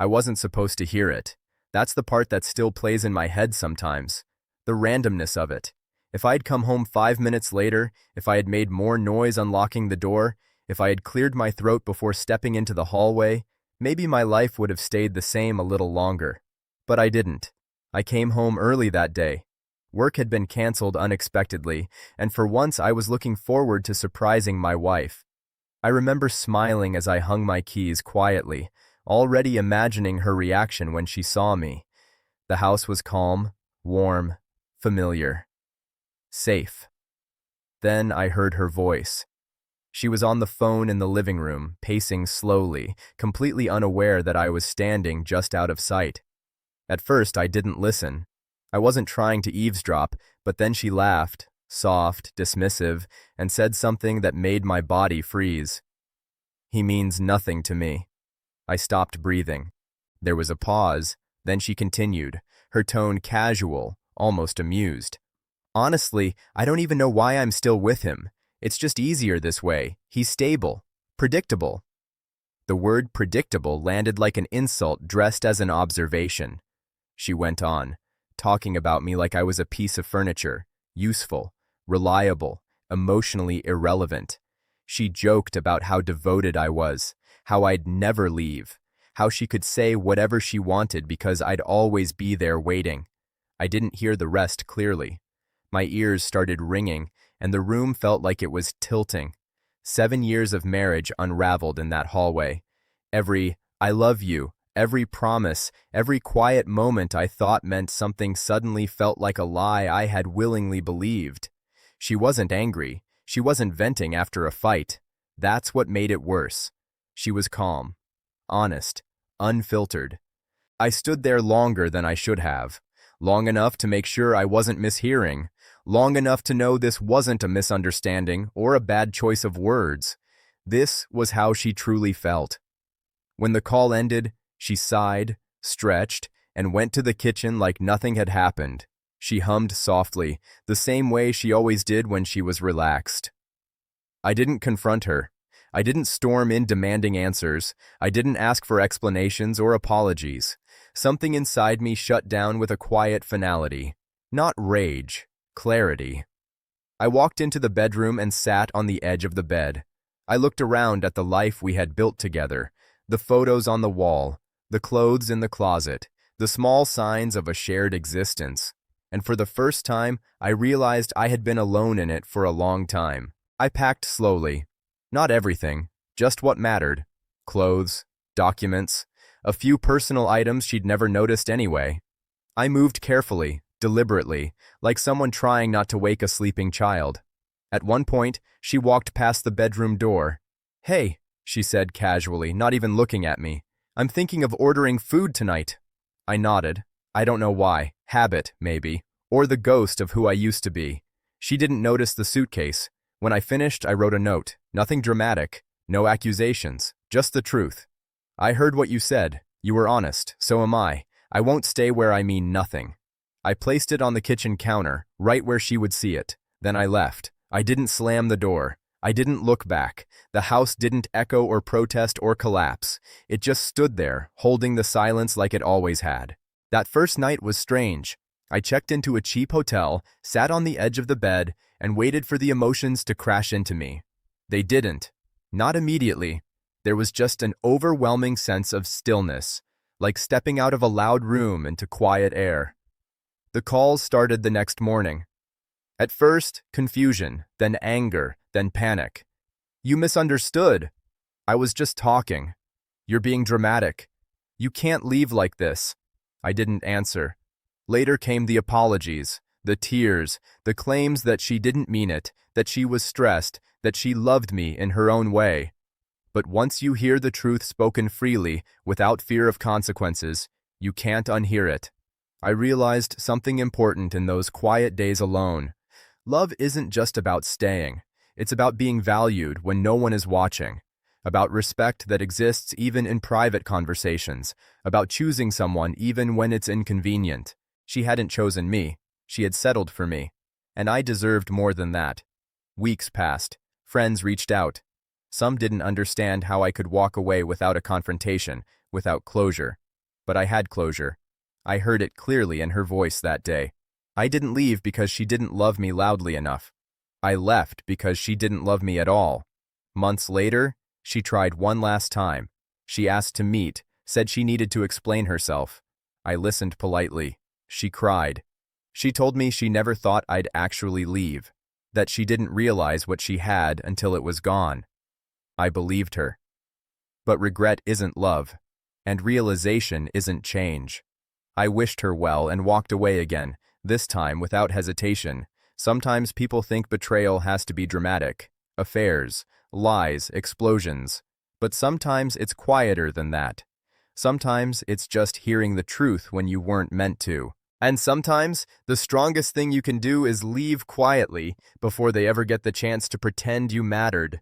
I wasn't supposed to hear it. That's the part that still plays in my head sometimes. The randomness of it. If I had come home 5 minutes later, if I had made more noise unlocking the door, if I had cleared my throat before stepping into the hallway, maybe my life would have stayed the same a little longer. But I didn't. I came home early that day. Work had been canceled unexpectedly, and for once I was looking forward to surprising my wife. I remember smiling as I hung my keys quietly, already imagining her reaction when she saw me. The house was calm, warm, familiar. Safe. Then I heard her voice. She was on the phone in the living room, pacing slowly, completely unaware that I was standing just out of sight. At first, I didn't listen. I wasn't trying to eavesdrop, but then she laughed, soft, dismissive, and said something that made my body freeze. "He means nothing to me." I stopped breathing. There was a pause, then she continued, her tone casual, almost amused. "Honestly, I don't even know why I'm still with him. It's just easier this way. He's stable, predictable." The word predictable landed like an insult dressed as an observation. She went on, talking about me like I was a piece of furniture, useful, reliable, emotionally irrelevant. She joked about how devoted I was, how I'd never leave, how she could say whatever she wanted because I'd always be there waiting. I didn't hear the rest clearly. My ears started ringing, and the room felt like it was tilting. 7 years of marriage unraveled in that hallway. Every "I love you," every promise, every quiet moment I thought meant something suddenly felt like a lie I had willingly believed. She wasn't angry. She wasn't venting after a fight. That's what made it worse. She was calm, honest, unfiltered. I stood there longer than I should have. Long enough to make sure I wasn't mishearing. Long enough to know this wasn't a misunderstanding or a bad choice of words. This was how she truly felt. When the call ended, she sighed, stretched, and went to the kitchen like nothing had happened. She hummed softly, the same way she always did when she was relaxed. I didn't confront her. I didn't storm in demanding answers. I didn't ask for explanations or apologies. Something inside me shut down with a quiet finality. Not rage, clarity. I walked into the bedroom and sat on the edge of the bed. I looked around at the life we had built together, the photos on the wall, the clothes in the closet, the small signs of a shared existence. And for the first time, I realized I had been alone in it for a long time. I packed slowly. Not everything, just what mattered. Clothes, documents, a few personal items she'd never noticed anyway. I moved carefully, deliberately, like someone trying not to wake a sleeping child. At one point, she walked past the bedroom door. "Hey," she said casually, not even looking at me. "I'm thinking of ordering food tonight." I nodded. I don't know why. Habit, maybe. Or the ghost of who I used to be. She didn't notice the suitcase. When I finished, I wrote a note. Nothing dramatic. No accusations. Just the truth. "I heard what you said. You were honest. So am I. I won't stay where I mean nothing." I placed it on the kitchen counter, right where she would see it. Then I left. I didn't slam the door. I didn't look back. The house didn't echo or protest or collapse. It just stood there, holding the silence like it always had. That first night was strange. I checked into a cheap hotel, sat on the edge of the bed, and waited for the emotions to crash into me. They didn't. Not immediately. There was just an overwhelming sense of stillness, like stepping out of a loud room into quiet air. The calls started the next morning. At first, confusion, then anger, then panic. "You misunderstood." "I was just talking." "You're being dramatic." "You can't leave like this." I didn't answer. Later came the apologies, the tears, the claims that she didn't mean it, that she was stressed, that she loved me in her own way. But once you hear the truth spoken freely, without fear of consequences, you can't unhear it. I realized something important in those quiet days alone. Love isn't just about staying. It's about being valued when no one is watching. About respect that exists even in private conversations. About choosing someone even when it's inconvenient. She hadn't chosen me. She had settled for me. And I deserved more than that. Weeks passed. Friends reached out. Some didn't understand how I could walk away without a confrontation, without closure. but I had closure. I heard it clearly in her voice that day. I didn't leave because she didn't love me loudly enough. I left because she didn't love me at all. Months later, she tried one last time. She asked to meet, said she needed to explain herself. I listened politely. She cried. She told me she never thought I'd actually leave, that she didn't realize what she had until it was gone. I believed her. But regret isn't love, and realization isn't change. I wished her well and walked away again, this time without hesitation. Sometimes people think betrayal has to be dramatic. Affairs, lies, explosions. But sometimes it's quieter than that. Sometimes it's just hearing the truth when you weren't meant to. And sometimes the strongest thing you can do is leave quietly before they ever get the chance to pretend you mattered.